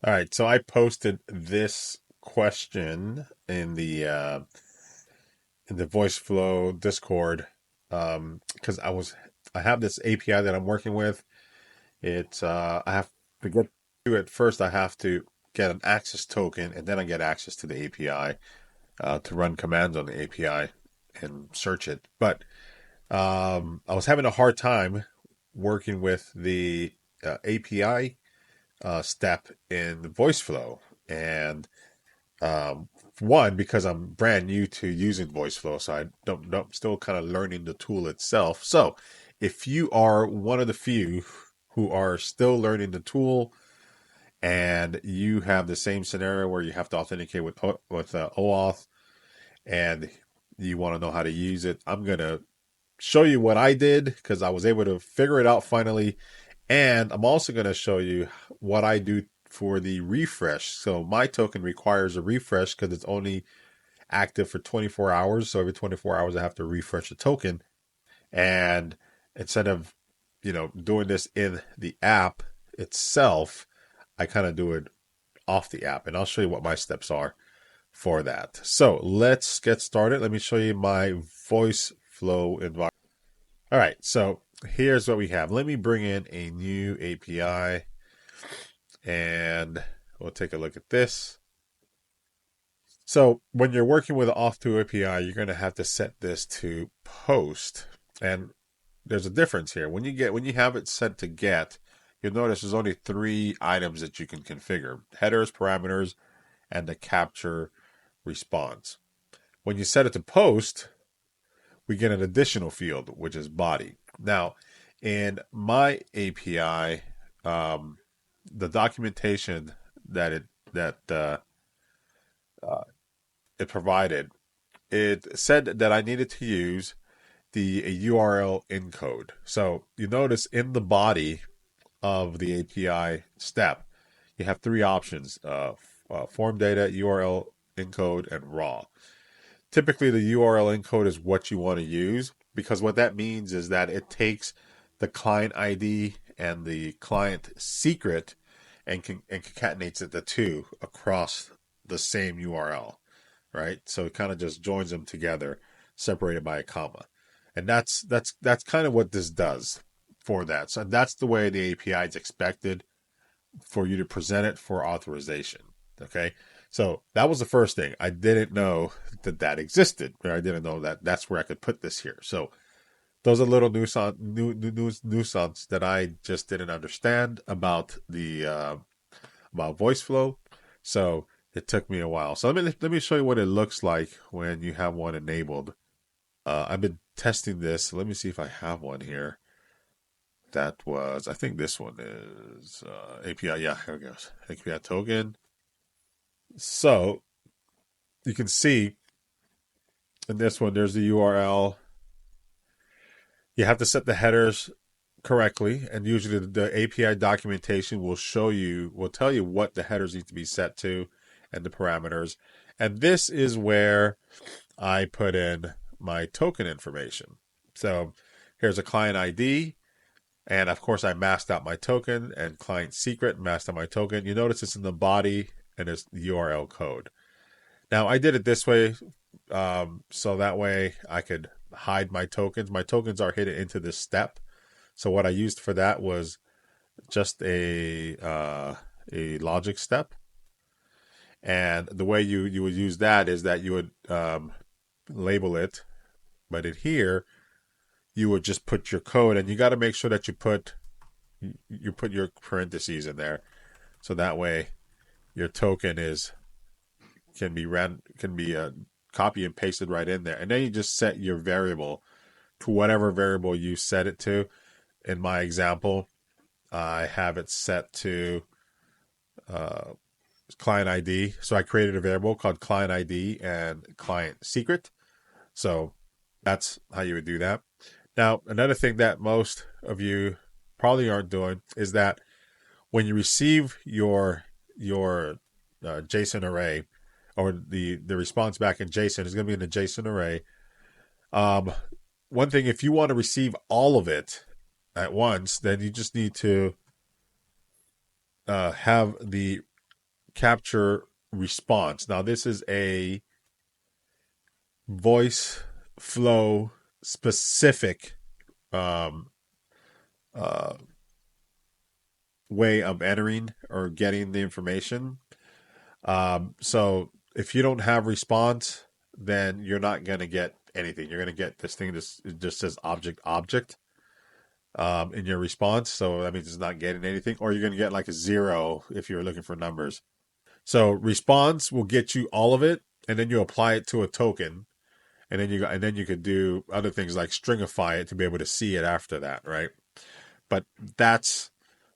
All right, so I posted this question in the VoiceFlow Discord because I have this API that I'm working with. It's I have to get to it first. I have to get an access token, and then I get access to the API to run commands on the API and search it. But I was having a hard time working with the API step in the VoiceFlow, and one because I'm brand new to using VoiceFlow, so I don't still kind of learning the tool itself. So, if you are one of the few who are still learning the tool and you have the same scenario where you have to authenticate with OAuth and you want to know how to use it, I'm gonna show you what I did because I was able to figure it out finally, and I'm also gonna show you what I do for the refresh. So my token requires a refresh because it's only active for 24 hours. So every 24 hours, I have to refresh the token. And instead of, doing this in the app itself, I kind of do it off the app. And I'll show you what my steps are for that. So let's get started. Let me show you my voice flow environment. All right. So here's what we have. Let me bring in a new API and we'll take a look at this. So when you're working with Auth2 API, you're going to have to set this to post. And there's a difference here. When you have it set to get, you'll notice there's only three items that you can configure: headers, parameters, and the capture response. When you set it to post, we get an additional field, which is body. Now, in my API, the documentation that it provided, it said that I needed to use the URL encode. So you notice in the body of the API step, you have three options: form data, URL encode, and raw. Typically, the URL encode is what you want to use because what that means is that it takes the client ID and the client secret and concatenates it the two across the same URL, right? So it kind of just joins them together, separated by a comma, and that's kind of what this does for that. So that's the way the API is expected for you to present it for authorization. Okay, so that was the first thing. I didn't know that existed, or I didn't know that that's where I could put this here. So those are little nuance that I just didn't understand about the about VoiceFlow. So it took me a while. So let me show you what it looks like when you have one enabled. I've been testing this. So let me see if I have one here. I think this one is API. Yeah, here it goes. API token. So you can see in this one, there's the URL. You have to set the headers correctly, and usually the API documentation will tell you what the headers need to be set to and the parameters. And this is where I put in my token information. So here's a client ID, and of course I masked out my token and client secret, masked out my token. You notice it's in the body and it's the URL code. Now I did it this way, so that way I could hide my tokens. My tokens are hidden into this step. So what I used for that was just a logic step, and the way you would use that is that you would label it, but in here you would just put your code, and you got to make sure that you put your parentheses in there, so that way your token is can be copy and pasted right in there, and then you just set your variable to whatever variable you set it to. In my example, I have it set to uh, client ID. So I created a variable called client ID and client secret. So that's how you would do that. Now, another thing that most of you probably aren't doing is that when you receive your JSON array, or the response back in JSON is going to be in the JSON array. Um, One thing, if you want to receive all of it at once, then you just need to have the capture response. Now, this is a voice flow specific um, uh, way of entering or getting the information. So if you don't have response, then you're not going to get anything. You're going to get this thing that just says object in your response. So that means it's not getting anything, or you're going to get like a 0 if you're looking for numbers. So response will get you all of it, and then you apply it to a token, and then you could do other things like stringify it to be able to see it after that, right? But that's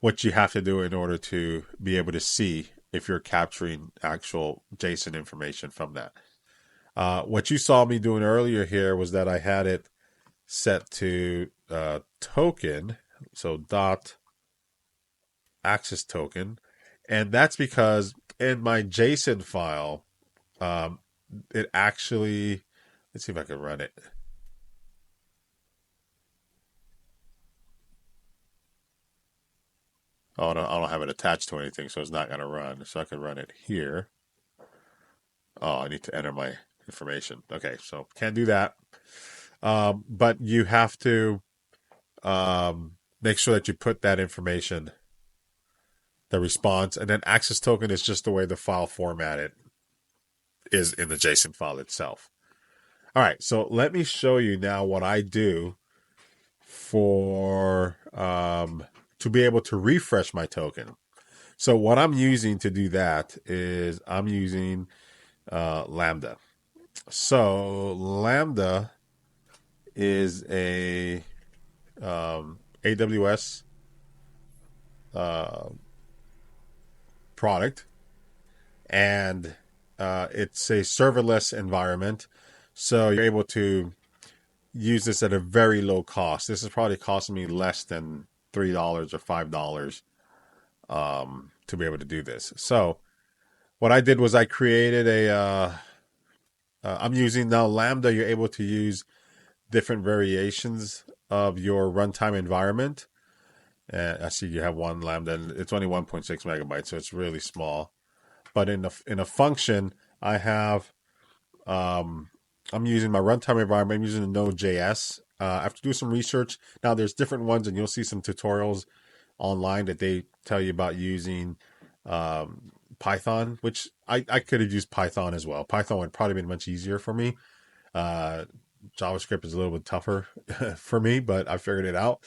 what you have to do in order to be able to see if you're capturing actual JSON information from that. What you saw me doing earlier here was that I had it set to token, so dot access token, and that's because in my JSON file, it actually, let's see if I can run it. Oh, no, I don't have it attached to anything, so it's not going to run. So I can run it here. Oh, I need to enter my information. Okay, so can't do that. But you have to make sure that you put that information, the response, and then access token is just the way the file formatted is in the JSON file itself. All right, so let me show you now what I do for to be able to refresh my token. So what I'm using to do that is I'm using Lambda. So Lambda is a AWS product, and it's a serverless environment. So you're able to use this at a very low cost. This is probably costing me less than $3 or $5 to be able to do this. So what I did was I created I'm using now Lambda. You're able to use different variations of your runtime environment. And I see you have one Lambda, and it's only 1.6 megabytes, so it's really small. But in a function, I have I'm using my runtime environment. I'm using Node.js. I have to do some research. Now, there's different ones, and you'll see some tutorials online that they tell you about using Python, which I could have used Python as well. Python would probably been much easier for me. JavaScript is a little bit tougher for me, but I figured it out.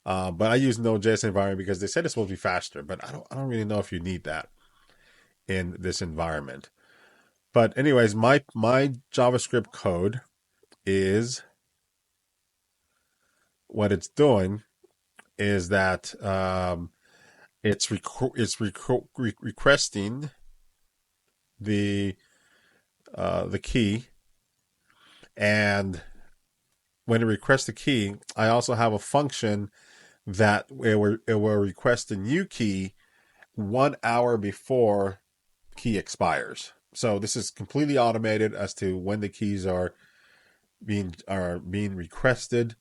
But I use Node.js environment because they said it's supposed to be faster, but I don't really know if you need that in this environment. But anyways, my JavaScript code is what it's doing is that it's requesting the key, and when it requests the key, I also have a function that it will request a new key 1 hour before key expires. So this is completely automated as to when the keys are being requested.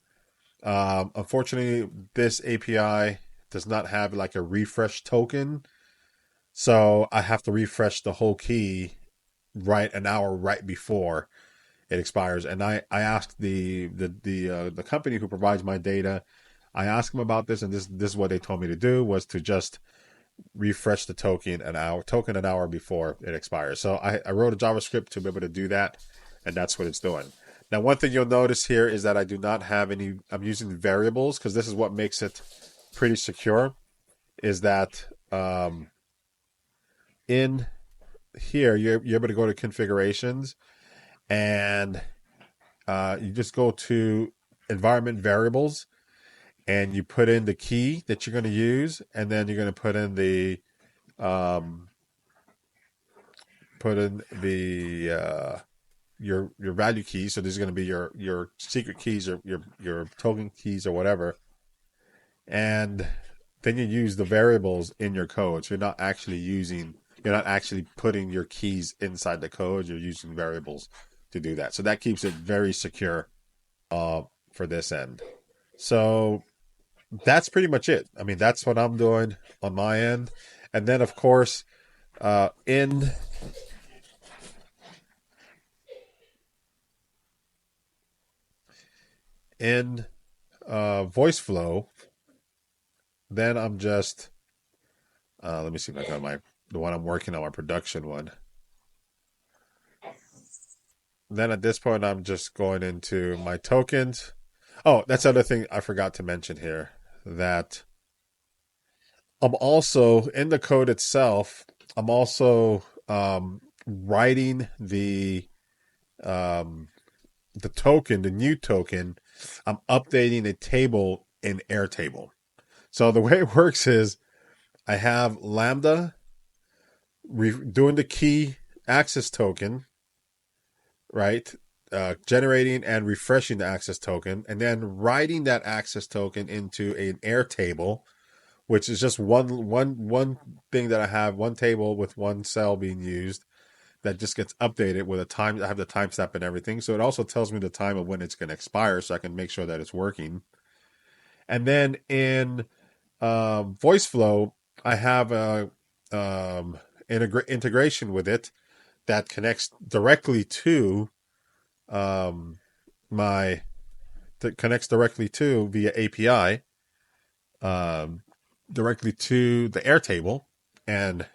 Unfortunately, this API does not have like a refresh token, so I have to refresh the whole key an hour right before it expires. And I asked the company who provides my data, I asked them about this, and this is what they told me to do, was to just refresh the token an hour before it expires. So I wrote a JavaScript to be able to do that, and that's what it's doing. Now, one thing you'll notice here is that I do not have any, I'm using variables because this is what makes it pretty secure, is that in here, you're able to go to configurations, and you just go to environment variables, and you put in the key that you're going to use, and then you're going to put in the your value keys. So this is going to be your secret keys or your token keys or whatever, and then you use the variables in your code. So you're not actually putting your keys inside the code. You're using variables to do that. So that keeps it very secure for this end. So that's pretty much it. I mean, that's what I'm doing on my end. And then, of course, In VoiceFlow, then I'm just let me see if I got the one I'm working on, my production one. Then at this point, I'm just going into my tokens. Oh, that's the other thing I forgot to mention here. That I'm also in the code itself. I'm also writing um, the token, the new token. I'm updating a table in Airtable. So the way it works is I have Lambda doing the key access token, right? Generating and refreshing the access token, and then writing that access token into an Airtable, which is just one thing that I have, one table with one cell being used that just gets updated with a time. I have the timestamp and everything, so it also tells me the time of when it's going to expire, so I can make sure that it's working. And then in VoiceFlow, I have a integration with it that connects directly to um, my that connects directly to via API um, directly to the Airtable and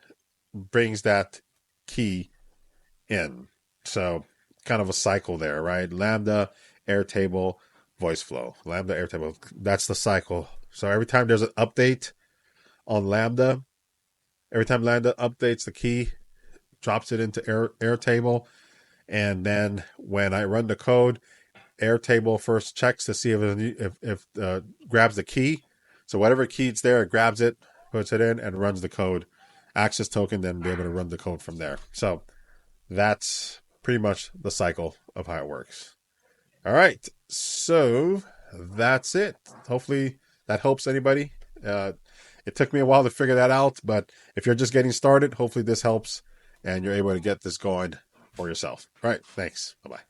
brings that key in. So kind of a cycle there, right? Lambda, Airtable, VoiceFlow. Lambda, Airtable. That's the cycle. So every time there's an update on Lambda, every time Lambda updates the key, drops it into Airtable, and then when I run the code, Airtable first checks to see if grabs the key. So whatever key it's there, it grabs it, puts it in, and runs the code. Access token, then be able to run the code from there. So that's pretty much the cycle of how it works. All right, so that's it. Hopefully that helps anybody. It took me a while to figure that out, but if you're just getting started, hopefully this helps and you're able to get this going for yourself. All right, thanks. Bye bye.